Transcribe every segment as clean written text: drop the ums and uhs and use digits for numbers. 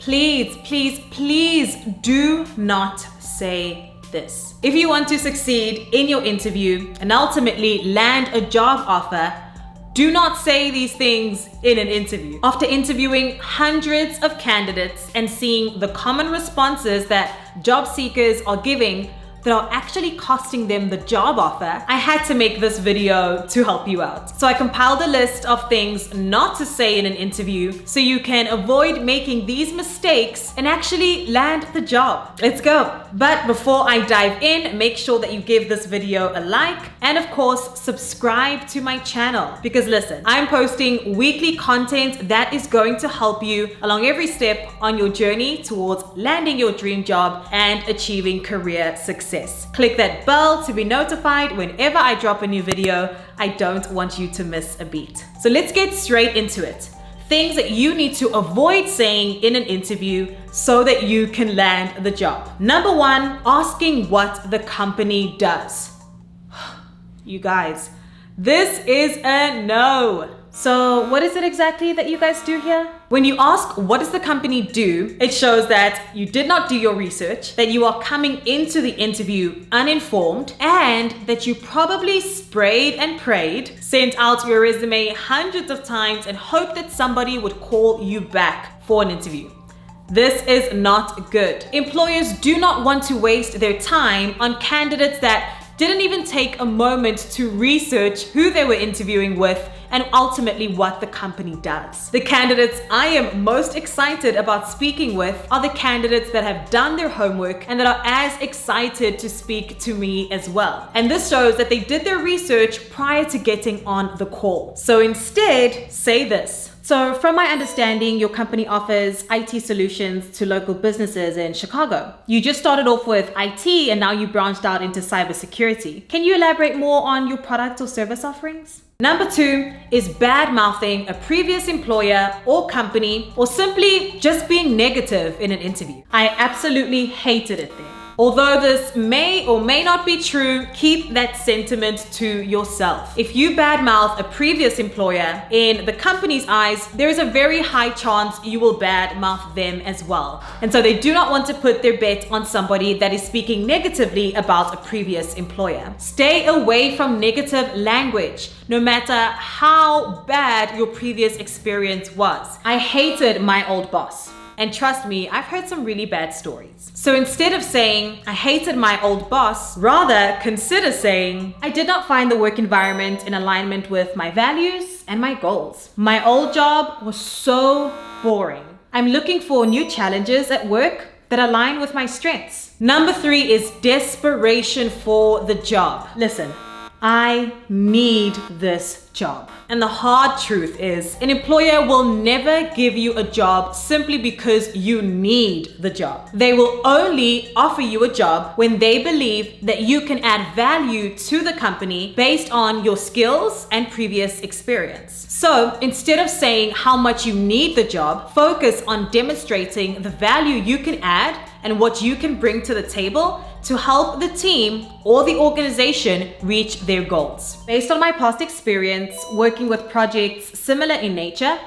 please, please, please do not say this. If you want to succeed in your interview and ultimately land a job offer, do not say these things in an interview. After interviewing hundreds of candidates and seeing the common responses that job seekers are giving that are actually costing them the job offer, I had to make this video to help you out. So I compiled a list of things not to say in an interview so you can avoid making these mistakes and actually land the job. Let's go. But before I dive in, make sure that you give this video a like and of course, subscribe to my channel because listen, I'm posting weekly content that is going to help you along every step on your journey towards landing your dream job and achieving career success. Click that bell to be notified whenever I drop a new video. I don't want you to miss a beat. So let's get straight into it. Things that you need to avoid saying in an interview so that you can land the job. Number one, asking what the company does. You guys, this is a no. So what is it exactly that you guys do here? When you ask what does the company do, it shows that you did not do your research, that you are coming into the interview uninformed, and that you probably sprayed and prayed, sent out your resume hundreds of times and hoped that somebody would call you back for an interview. This is not good. Employers do not want to waste their time on candidates that didn't even take a moment to research who they were interviewing with and ultimately what the company does. The candidates I am most excited about speaking with are the candidates that have done their homework and that are as excited to speak to me as well. And this shows that they did their research prior to getting on the call. So instead, say this. So from my understanding, your company offers IT solutions to local businesses in Chicago. You just started off with IT and now you branched out into cybersecurity. Can you elaborate more on your product or service offerings? Number two is bad mouthing a previous employer or company or simply just being negative in an interview. I absolutely hated it there. Although this may or may not be true, keep that sentiment to yourself. If you badmouth a previous employer, in the company's eyes, there is a very high chance you will badmouth them as well. And so they do not want to put their bet on somebody that is speaking negatively about a previous employer. Stay away from negative language, no matter how bad your previous experience was. I hated my old boss. And trust me, I've heard some really bad stories. So instead of saying, I hated my old boss, rather consider saying, I did not find the work environment in alignment with my values and my goals. My old job was so boring. I'm looking for new challenges at work that align with my strengths. Number three is desperation for the job. Listen, I need this job. And the hard truth is, an employer will never give you a job simply because you need the job. They will only offer you a job when they believe that you can add value to the company based on your skills and previous experience. So instead of saying how much you need the job, focus on demonstrating the value you can add and what you can bring to the table to help the team or the organization reach their goals. Based on my past experience working with projects similar in nature,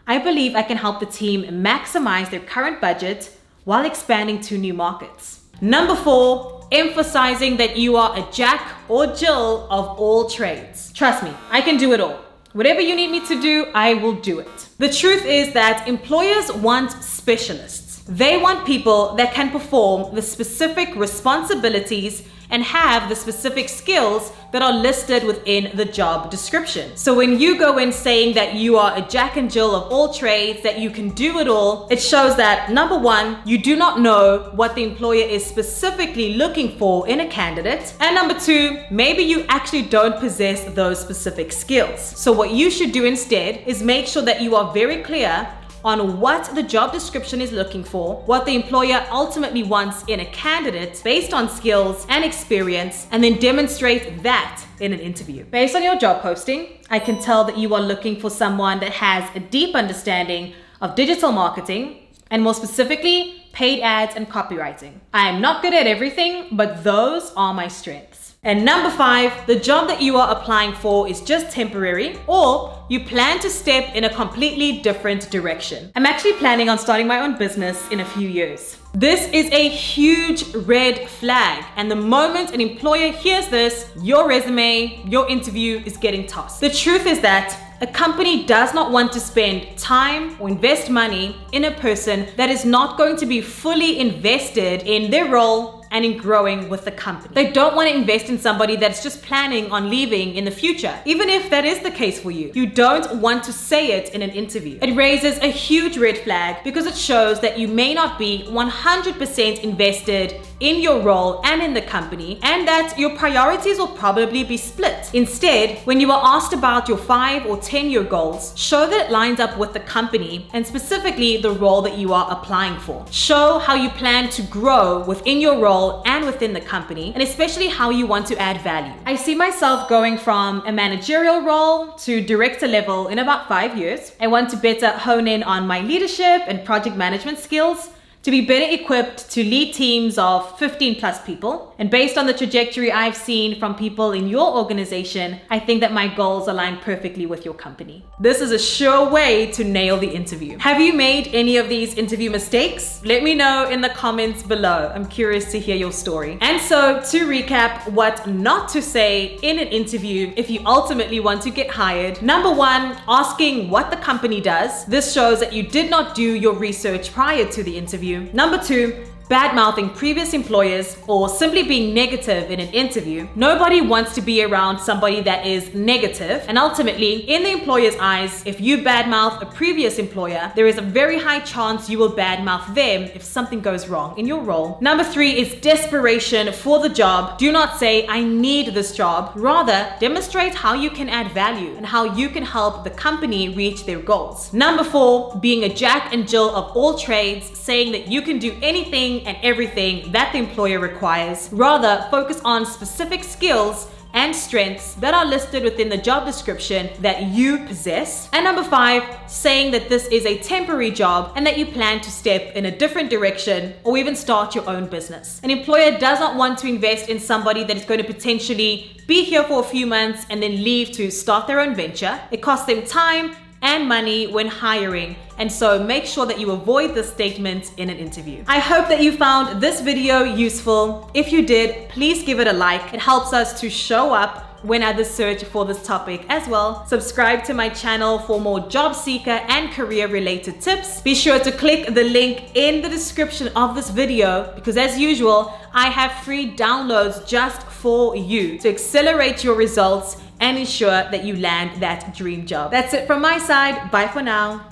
I believe I can help the team maximize their current budget while expanding to new markets. Number four, emphasizing that you are a jack or Jill of all trades. Trust me, I can do it all. Whatever you need me to do, I will do it. The truth is that employers want specialists. They want people that can perform the specific responsibilities and have the specific skills that are listed within the job description. So when you go in saying that you are a Jack and Jill of all trades, that you can do it all, it shows that number one, you do not know what the employer is specifically looking for in a candidate. And number two, maybe you actually don't possess those specific skills. So what you should do instead is make sure that you are very clear on what the job description is looking for, what the employer ultimately wants in a candidate based on skills and experience, and then demonstrate that in an interview. Based on your job posting, I can tell that you are looking for someone that has a deep understanding of digital marketing, and more specifically, paid ads and copywriting. I am not good at everything, but those are my strengths. And number 5, the job that you are applying for is just temporary, or you plan to step in a completely different direction. I'm actually planning on starting my own business in a few years. This is a huge red flag, and the moment an employer hears this, your resume, your interview is getting tossed. The truth is that a company does not want to spend time or invest money in a person that is not going to be fully invested in their role and in growing with the company. They don't want to invest in somebody that's just planning on leaving in the future. Even if that is the case for you, you don't want to say it in an interview. It raises a huge red flag because it shows that you may not be 100% invested in your role and in the company, and that your priorities will probably be split. Instead, when you are asked about your 5 or 10-year goals, show that it lines up with the company and specifically the role that you are applying for. Show how you plan to grow within your role and within the company, and especially how you want to add value. I see myself going from a managerial role to director level in about 5 years. I want to better hone in on my leadership and project management skills, to be better equipped to lead teams of 15 plus people. And based on the trajectory I've seen from people in your organization, I think that my goals align perfectly with your company. This is a sure way to nail the interview. Have you made any of these interview mistakes? Let me know in the comments below. I'm curious to hear your story. And so to recap what not to say in an interview if you ultimately want to get hired. Number 1, asking what the company does. This shows that you did not do your research prior to the interview. Number 2, bad-mouthing previous employers or simply being negative in an interview. Nobody wants to be around somebody that is negative, and ultimately, in the employer's eyes, if you badmouth a previous employer, there is a very high chance you will badmouth them if something goes wrong in your role. Number 3 is desperation for the job. Do not say, I need this job. Rather, demonstrate how you can add value and how you can help the company reach their goals. Number 4, being a Jack and Jill of all trades, saying that you can do anything and everything that the employer requires. Rather, focus on specific skills and strengths that are listed within the job description that you possess. And number 5, saying that this is a temporary job and that you plan to step in a different direction or even start your own business. An employer does not want to invest in somebody that is going to potentially be here for a few months and then leave to start their own venture. It costs them time and money when hiring, and so make sure that you avoid this statement in an interview. I hope that you found this video useful. If you did, please give it a like. It helps us to show up when others search for this topic as well. Subscribe to my channel for more job seeker and career related tips. Be sure to click the link in the description of this video because, as usual, I have free downloads just for you to accelerate your results and ensure that you land that dream job. That's it from my side. Bye for now.